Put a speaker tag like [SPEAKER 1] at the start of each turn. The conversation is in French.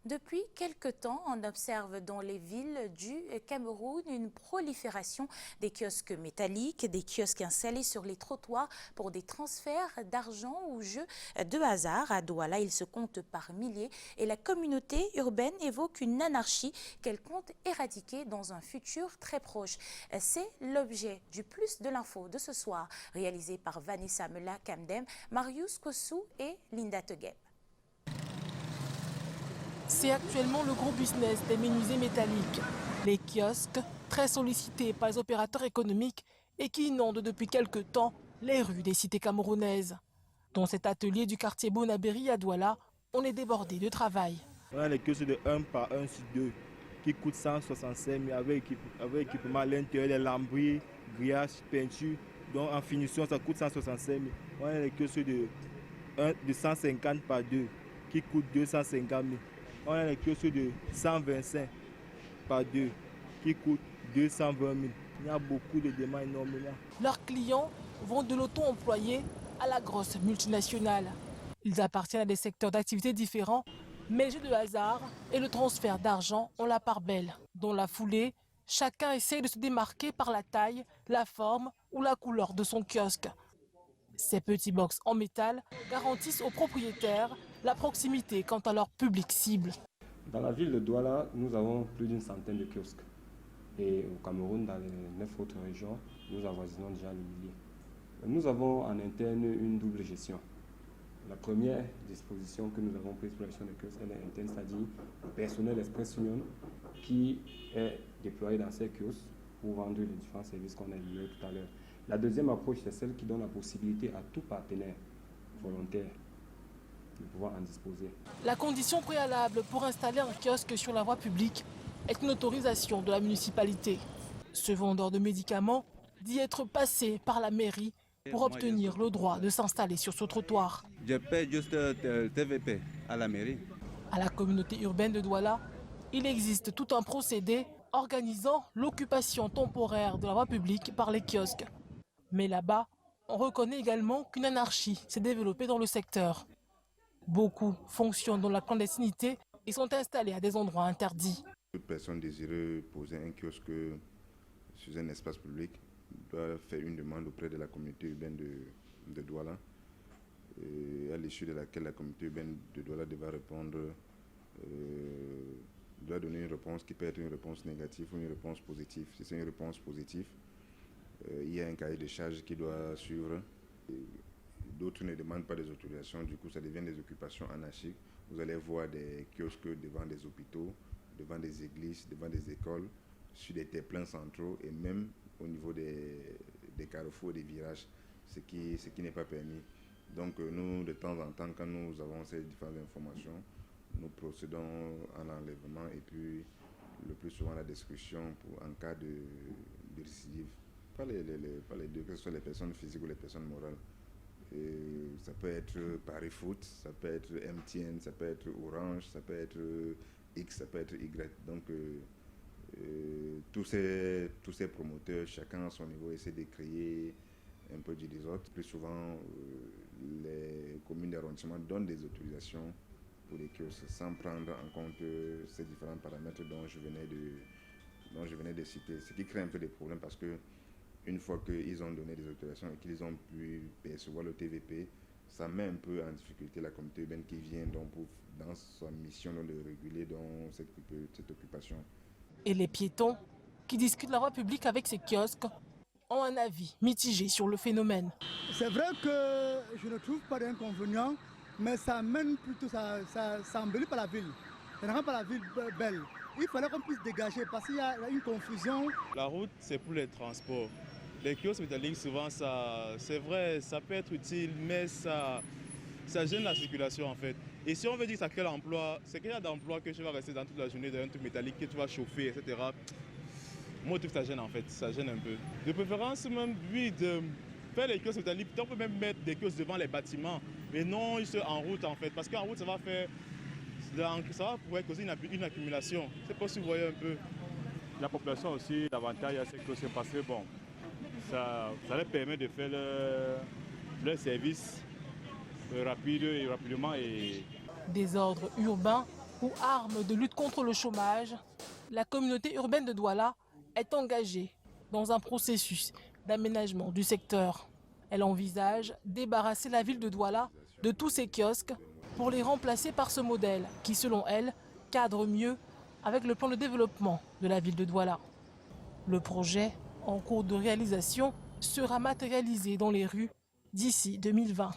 [SPEAKER 1] Depuis quelque temps, on observe dans les villes du Cameroun une prolifération des kiosques métalliques, des kiosques installés sur les trottoirs pour des transferts d'argent ou jeux de hasard. À Douala, ils se comptent par milliers et la communauté urbaine évoque une anarchie qu'elle compte éradiquer dans un futur très proche. C'est l'objet du Plus de l'info de ce soir, réalisé par Vanessa Mela-Kamdem, Marius Kossou et Linda Tegueb.
[SPEAKER 2] C'est actuellement le gros business des menuisiers métalliques. Les kiosques, très sollicités par les opérateurs économiques et qui inondent depuis quelque temps les rues des cités camerounaises. Dans cet atelier du quartier Bonabéry à Douala, on est débordé de travail.
[SPEAKER 3] On a les kiosques de 1 par 1 sur 2 qui coûtent 165 000 avec équipement à l'intérieur, les lambris, grillage, peinture. Donc en finition, ça coûte 165 000. On a les kiosques de 150 par 2 qui coûtent 250 000. On a les kiosques de 125 par 2 qui coûtent 220 000. Il y a beaucoup de demandes énormément.
[SPEAKER 2] Leurs clients vont de l'auto-employé à la grosse multinationale. Ils appartiennent à des secteurs d'activité différents, mais le jeu de hasard et le transfert d'argent ont la part belle. Dans la foulée, chacun essaye de se démarquer par la taille, la forme ou la couleur de son kiosque. Ces petits box en métal garantissent aux propriétaires la proximité quant à leur public cible.
[SPEAKER 4] Dans la ville de Douala, nous avons plus d'une centaine de kiosques. Et au Cameroun, dans les 9 autres régions, nous avoisinons déjà le millier. Nous avons en interne une double gestion. La première disposition que nous avons prise pour la gestion des kiosques, elle est interne, c'est-à-dire le personnel Express Union qui est déployé dans ces kiosques pour vendre les différents services qu'on a énumérés tout à l'heure. La deuxième approche, c'est celle qui donne la possibilité à tout partenaire volontaire de pouvoir en disposer.
[SPEAKER 2] La condition préalable pour installer un kiosque sur la voie publique est une autorisation de la municipalité. Ce vendeur de médicaments dit être passé par la mairie pour obtenir le droit de s'installer sur ce trottoir.
[SPEAKER 5] Je paie juste le TVP à la mairie.
[SPEAKER 2] À la communauté urbaine de Douala, il existe tout un procédé organisant l'occupation temporaire de la voie publique par les kiosques. Mais là-bas, on reconnaît également qu'une anarchie s'est développée dans le secteur. Beaucoup fonctionnent dans la clandestinité et sont installés à des endroits interdits.
[SPEAKER 6] Toute personne désireux poser un kiosque sur un espace public doit faire une demande auprès de la communauté urbaine de Douala, à l'issue de laquelle la communauté urbaine de Douala devra répondre, doit donner une réponse qui peut être une réponse négative ou une réponse positive. Si c'est une réponse positive, il y a un cahier de charges qui doit suivre. D'autres ne demandent pas des autorisations, du coup ça devient des occupations anarchiques. Vous allez voir des kiosques devant des hôpitaux, devant des églises, devant des écoles, sur des terre-pleins centraux et même au niveau des carrefours, des virages, ce qui n'est pas permis. Donc nous, de temps en temps, quand nous avons ces différentes informations, nous procédons à l'enlèvement et puis le plus souvent la destruction en cas de récidive. Pas les deux, que ce soit les personnes physiques ou les personnes morales. Et ça peut être Paris Foot, ça peut être MTN, ça peut être Orange, ça peut être X, ça peut être Y. Donc tous ces promoteurs, chacun à son niveau, essaient de créer un peu du désordre. Plus souvent, les communes d'arrondissement donnent des autorisations pour les kiosques sans prendre en compte ces différents paramètres dont je venais de citer. Ce qui crée un peu des problèmes parce que une fois qu'ils ont donné des autorisations et qu'ils ont pu percevoir le TVP, ça met un peu en difficulté la communauté urbaine qui vient dans sa mission de réguler dans cette occupation.
[SPEAKER 2] Et les piétons qui discutent la voie publique avec ces kiosques ont un avis mitigé sur le phénomène.
[SPEAKER 7] C'est vrai que je ne trouve pas d'inconvénient, mais ça mène plutôt, ça embellit pas la ville. Ça ne rend pas la ville belle. Il fallait qu'on puisse dégager parce qu'il y a une confusion.
[SPEAKER 3] La route, c'est pour les transports. Les kiosques métalliques, souvent, c'est vrai, ça peut être utile, mais ça gêne la circulation en fait. Et si on veut dire que ça crée l'emploi, c'est qu'il y a d'emplois que tu vas rester dans toute la journée dans un truc métallique que tu vas chauffer, etc. Moi, je trouve que ça gêne en fait, ça gêne un peu. De préférence, même, oui, de faire les kiosques métalliques, on peut même mettre des kiosques devant les bâtiments, mais non juste en route en fait, parce qu'en route, ça va pouvoir causer une accumulation. C'est pas si vous voyez un peu.
[SPEAKER 8] La population aussi, l'avantage à ces kiosques, parce que bon, ça leur permet de faire leur service rapidement.
[SPEAKER 2] Désordre urbain ou arme de lutte contre le chômage, la communauté urbaine de Douala est engagée dans un processus d'aménagement du secteur. Elle envisage débarrasser la ville de Douala de tous ces kiosques pour les remplacer par ce modèle qui, selon elle, cadre mieux avec le plan de développement de la ville de Douala. Le projet, en cours de réalisation, sera matérialisé dans les rues d'ici 2020.